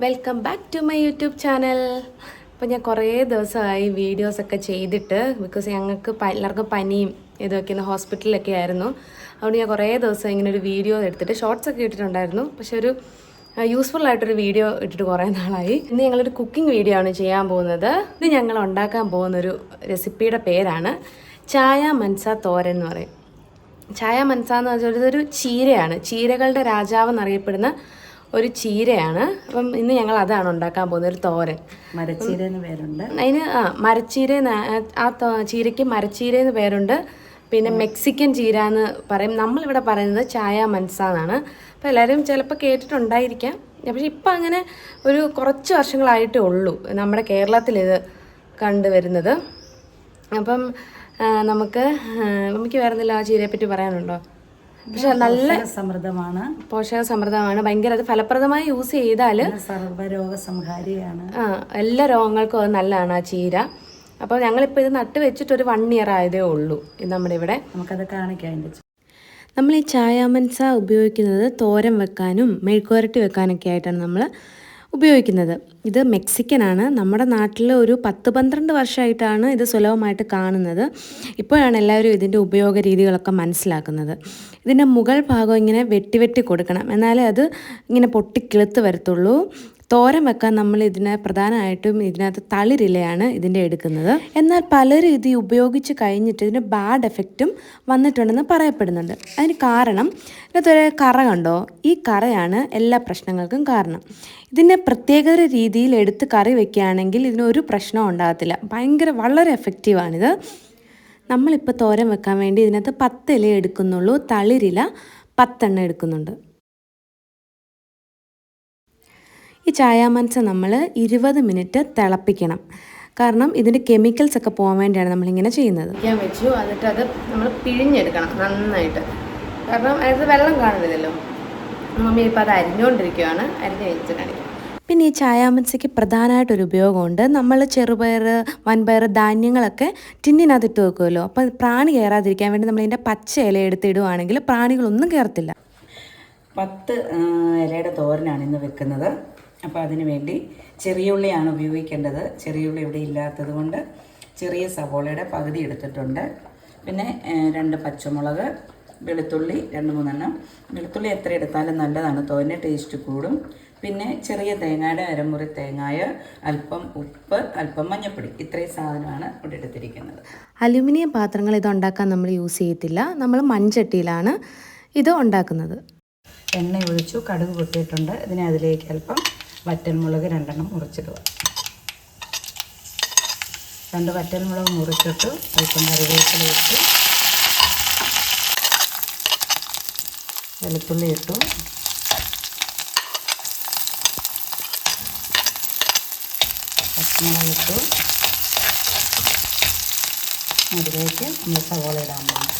Welcome back to my YouTube channel. അപ്പോൾ ഞാൻ കുറേ ദിവസമായി വീഡിയോസൊക്കെ ചെയ്തിട്ട്, ബിക്കോസ് ഞങ്ങൾക്ക് എല്ലാവർക്കും പനിയും ഇതൊക്കെ ഇന്ന് ഹോസ്പിറ്റലിലൊക്കെ ആയിരുന്നു. അതുകൊണ്ട് ഞാൻ കുറേ ദിവസം ഇങ്ങനെ ഒരു വീഡിയോ എടുത്തിട്ട് ഷോർട്സൊക്കെ ഇട്ടിട്ടുണ്ടായിരുന്നു. പക്ഷെ ഒരു യൂസ്ഫുൾ ആയിട്ടൊരു വീഡിയോ ഇട്ടിട്ട് കുറേ നാളായി. ഇന്ന് ഞങ്ങളൊരു കുക്കിംഗ് വീഡിയോ ആണ് ചെയ്യാൻ പോകുന്നത്. ഇത് ഞങ്ങൾ ഉണ്ടാക്കാൻ പോകുന്നൊരു റെസിപ്പിയുടെ പേരാണ് ചായ മൻസ തോരൻ എന്ന് പറയും. ചായ മൻസ എന്ന് വെച്ചാൽ ഇതൊരു ചീരയാണ്, ചീരകളുടെ രാജാവ് എന്നറിയപ്പെടുന്ന ഒരു ചീരയാണ്. അപ്പം ഇന്ന് ഞങ്ങൾ അതാണ് ഉണ്ടാക്കാൻ പോകുന്നത്, ഒരു തോരൻ. മരച്ചീര എന്ന് പേരുണ്ട് അതിന്. മരച്ചീര, ചീരയ്ക്ക് മരച്ചീര എന്ന് പേരുണ്ട്. പിന്നെ മെക്സിക്കൻ ചീര എന്ന് പറയും. നമ്മളിവിടെ പറയുന്നത് ചായ മൻസ എന്നാണ്. അപ്പോൾ എല്ലാവരും ചിലപ്പോൾ കേട്ടിട്ടുണ്ടായിരിക്കാം. പക്ഷെ ഇപ്പം അങ്ങനെ ഒരു കുറച്ച് വർഷങ്ങളായിട്ടേ ഉള്ളൂ നമ്മുടെ കേരളത്തിൽ ഇത് കണ്ടുവരുന്നത്. അപ്പം നമുക്ക് വേറുന്നില്ല ആ ചീരയെ പറ്റി പറയാനുണ്ടോ? പക്ഷെ നല്ല സമൃദ്ധമാണ്, പോഷക സമൃദ്ധമാണ്, ഭയങ്കര. അത് ഫലപ്രദമായി യൂസ് ചെയ്താൽ സർവ്വരോഗസംഹാരിയാണ്. എല്ലാ രോഗങ്ങൾക്കും അത് നല്ലതാണ് ആ ചീര. അപ്പോൾ ഞങ്ങളിപ്പോൾ ഇത് നട്ട് വെച്ചിട്ട് ഒരു 1 ഇയർ ആയതേ ഉള്ളൂ നമ്മുടെ ഇവിടെ. നമുക്കത് കാണിക്കാം. നമ്മൾ ഈ ചായ മൻസ ഉപയോഗിക്കുന്നത് തോരൻ വെക്കാനും മെഴുക്കുവരട്ടി വെക്കാനൊക്കെ ആയിട്ടാണ് നമ്മൾ ഉപയോഗിക്കുന്നത്. ഇത് മെക്സിക്കനാണ്. നമ്മുടെ നാട്ടിൽ ഒരു 10-12 വർഷമായിട്ടാണ് ഇത് സുലഭമായിട്ട് കാണുന്നത്. ഇപ്പോഴാണ് എല്ലാവരും ഇതിൻ്റെ ഉപയോഗ രീതികളൊക്കെ മനസ്സിലാക്കുന്നത്. ഇതിൻ്റെ മുകൾ ഭാഗം ഇങ്ങനെ വെട്ടി കൊടുക്കണം, എന്നാലേ അത് ഇങ്ങനെ പൊട്ടിക്കിളുത്ത് വരത്തുള്ളൂ. തോരൻ വെക്കാൻ നമ്മൾ പ്രധാനമായിട്ടും ഇതിനകത്ത് തളിരിലയാണ് ഇതിൻ്റെ എടുക്കുന്നത്. എന്നാൽ പലരും ഇത് ഉപയോഗിച്ച് കഴിഞ്ഞിട്ട് ഇതിന് ബാഡ് എഫക്റ്റും വന്നിട്ടുണ്ടെന്ന് പറയപ്പെടുന്നുണ്ട്. അതിന് കാരണം ഇതിനകത്തൊരു കറ കണ്ടോ? ഈ കറയാണ് എല്ലാ പ്രശ്നങ്ങൾക്കും കാരണം. ഇതിനെ പ്രത്യേക രീതിയിൽ എടുത്ത് കറി വെക്കുകയാണെങ്കിൽ ഇതിനൊരു പ്രശ്നവും ഉണ്ടാകത്തില്ല. വളരെ എഫക്റ്റീവാണിത്. നമ്മളിപ്പോൾ തോരൻ വെക്കാൻ വേണ്ടി ഇതിനകത്ത് 10 ഇല എടുക്കുന്നുള്ളൂ, തളിരില 10 എണ്ണം എടുക്കുന്നുണ്ട്. ഈ ചായ മൻസ നമ്മൾ 20 മിനിറ്റ് തിളപ്പിക്കണം. കാരണം ഇതിൻ്റെ കെമിക്കൽസ് ഒക്കെ പോകാൻ വേണ്ടിയാണ് നമ്മളിങ്ങനെ ചെയ്യുന്നത്. ഞാൻ വെച്ചു, എന്നിട്ട് അത് നമ്മൾ പിഴിഞ്ഞെടുക്കണം നന്നായിട്ട്. കാരണം അതിനകത്ത് വെള്ളം കാണുന്നില്ലല്ലോ. മമ്മി ഇപ്പോൾ അത് അരിഞ്ഞുകൊണ്ടിരിക്കുകയാണ്. അരിഞ്ഞ് കഴിച്ച് കാണിക്കും. പിന്നെ ഈ ചായ മൻസയ്ക്ക് പ്രധാനമായിട്ടൊരു ഉപയോഗമുണ്ട്. നമ്മൾ ചെറുപയർ, വൻപയർ, ധാന്യങ്ങളൊക്കെ ടിന്നിനകത്തിട്ട് വെക്കുമല്ലോ. അപ്പോൾ പ്രാണി കയറാതിരിക്കാൻ വേണ്ടി നമ്മളിതിൻ്റെ പച്ച ഇല എടുത്തിടുവാണെങ്കിൽ പ്രാണികളൊന്നും കയറത്തില്ല. 10 ഇലയുടെ തോരനാണ് ഇന്ന് വെക്കുന്നത്. അപ്പോൾ അതിന് വേണ്ടി ചെറിയ ഉള്ളിയാണ് ഉപയോഗിക്കേണ്ടത്. ചെറിയ ഉള്ളി ഇവിടെ ഇല്ലാത്തത് കൊണ്ട് ചെറിയ സവോളയുടെ പകുതി എടുത്തിട്ടുണ്ട്. പിന്നെ 2 പച്ചമുളക്, വെളുത്തുള്ളി 2-3 എണ്ണം. വെളുത്തുള്ളി എത്ര എടുത്താലും നല്ലതാണ്, തോരന് ടേസ്റ്റ് കൂടും. പിന്നെ ചെറിയ തേങ്ങയുടെ അരമുറി തേങ്ങായ, അല്പം ഉപ്പ്, അല്പം മഞ്ഞൾപ്പൊടി. ഇത്രയും സാധനമാണ് ഇവിടെ എടുത്തിരിക്കുന്നത്. അലുമിനിയം പാത്രങ്ങൾ ഇത് ഉണ്ടാക്കാൻ നമ്മൾ യൂസ് ചെയ്യത്തില്ല. നമ്മൾ മൺചട്ടിയിലാണ് ഇത് ഉണ്ടാക്കുന്നത്. എണ്ണ ഒഴിച്ചു, കടുക് പൊട്ടിയിട്ടുണ്ട്. ഇതിനെ അതിലേക്ക് അല്പം വറ്റൽമുളക് 2 എണ്ണം മുറിച്ചിടുക. 2 വറ്റൽമുളക് മുറിച്ചിട്ട് അല്പം കറിവേപ്പില ഇട്ടു, വെളുത്തുള്ളി ഇട്ടു, പച്ചമുളക് ഇട്ടു. അതിലേക്ക് നമ്മൾ സവോള ഇടാൻ പോകും.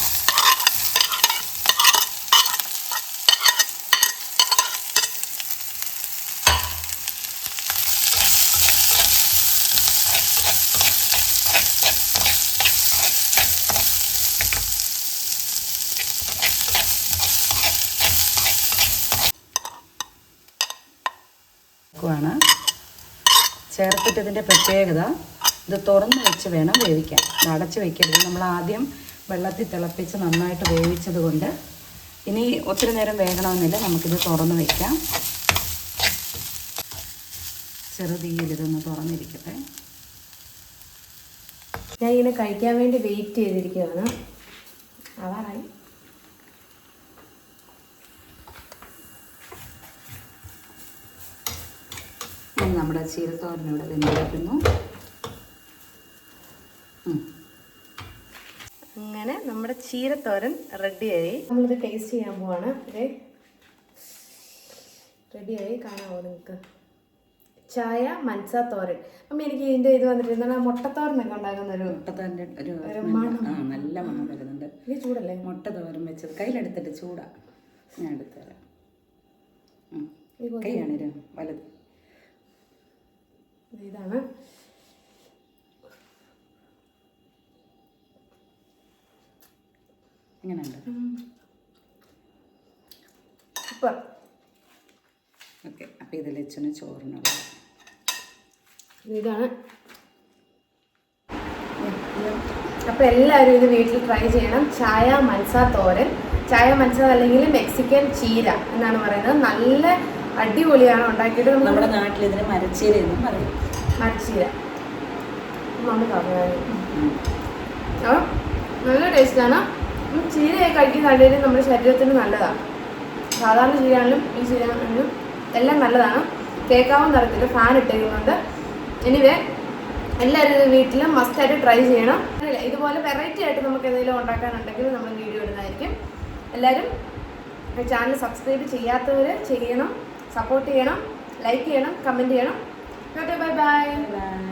ചേർത്തിട്ടതിൻ്റെ പ്രത്യേകത, ഇത് തുറന്ന് വെച്ച് വേണം വേവിക്കാൻ. ഇത് അടച്ച് വയ്ക്കരുത്. നമ്മൾ ആദ്യം വെള്ളത്തിൽ തിളപ്പിച്ച് നന്നായിട്ട് വേവിച്ചത് കൊണ്ട് ഇനി ഒത്തിരി നേരം വേകണമെന്നില്ല. നമുക്കിത് തുറന്ന് വയ്ക്കാം. ചെറുതീയിൽ ഇതൊന്ന് തുറന്നിരിക്കട്ടെ. ഞാൻ ഇങ്ങനെ കഴിക്കാൻ വേണ്ടി വെയിറ്റ് ചെയ്തിരിക്കുകയാണ്. അതായി നമ്മുടെ ചീരത്തോരനിവിടെ വെന്തിരിക്കുന്നു. അങ്ങനെ നമ്മുടെ ചീരത്തോരൻ റെഡിയായി. നമ്മളിത് ടേസ്റ്റ് ചെയ്യാൻ പോവാണ്. റെഡിയായി, കാണാമോ നിങ്ങൾക്ക്? ചായ മൻസ തോരൻ. അപ്പം എനിക്ക് ഇതിൻ്റെ ഇത് വന്നിട്ട് എന്താണ് മുട്ടത്തോരനൊക്കെ ഉണ്ടാക്കുന്ന ഒരു നല്ല മണം വരുന്നുണ്ട്. ഇത് ചൂടല്ലേ? മുട്ട തോരൻ വെച്ചത് കയ്യിലെടുത്തിട്ട് ചൂടാ. ഞാൻ എടുത്തുതരാം. കൈയാണ് വലുത്. ഇതാണ്. എങ്ങനെയുണ്ട്? സൂപ്പർ. ഓക്കെ. അപ്പോൾ ഇതിൽ വെച്ചാണ് ചോറിനുള്ളത്. ഇതാണ്. അപ്പോൾ എല്ലാവരും ഇത് വീട്ടിൽ ട്രൈ ചെയ്യണം. ചായ മൻസ തോരൻ, ചായ മൻസ അല്ലെങ്കിൽ മെക്സിക്കൻ ചീര എന്നാണ് പറയുന്നത്. നല്ല അടിപൊളിയാണ് ഉണ്ടാക്കിയിട്ട്. നമ്മുടെ നാട്ടിൽ ഇതിന് മരച്ചീര എന്നും പറയും. മരച്ചീര നമ്മൾ പറഞ്ഞു. അപ്പോൾ നല്ല ടേസ്റ്റാണ്. ചീരയൊക്കെ കഴിക്കുന്നതാണെങ്കിൽ നമ്മുടെ ശരീരത്തിന് നല്ലതാണ്. സാധാരണ ചീരയാണെങ്കിലും ഈ ചീരയാണെങ്കിലും എല്ലാം നല്ലതാണ്. കേൾക്കാവുന്ന തരത്തിൽ ഫാൻ ഇട്ടിരിക്കുന്നുണ്ട്. എനിവേ എല്ലാവരും ഇത് വീട്ടിൽ മസ്റ്റായിട്ട് ട്രൈ ചെയ്യണം. ഇതുപോലെ വെറൈറ്റി ആയിട്ട് നമുക്ക് എന്തെങ്കിലും ഉണ്ടാക്കാനുണ്ടെങ്കിൽ നമ്മൾ വീഡിയോ ഇടുന്നതായിരിക്കും. എല്ലാവരും ചാനൽ സബ്സ്ക്രൈബ് ചെയ്യാത്തവർ ചെയ്യണം, സപ്പോർട്ട് ചെയ്യണം, ലൈക്ക് ചെയ്യണം, കമൻറ്റ് ചെയ്യണം. Bye bye.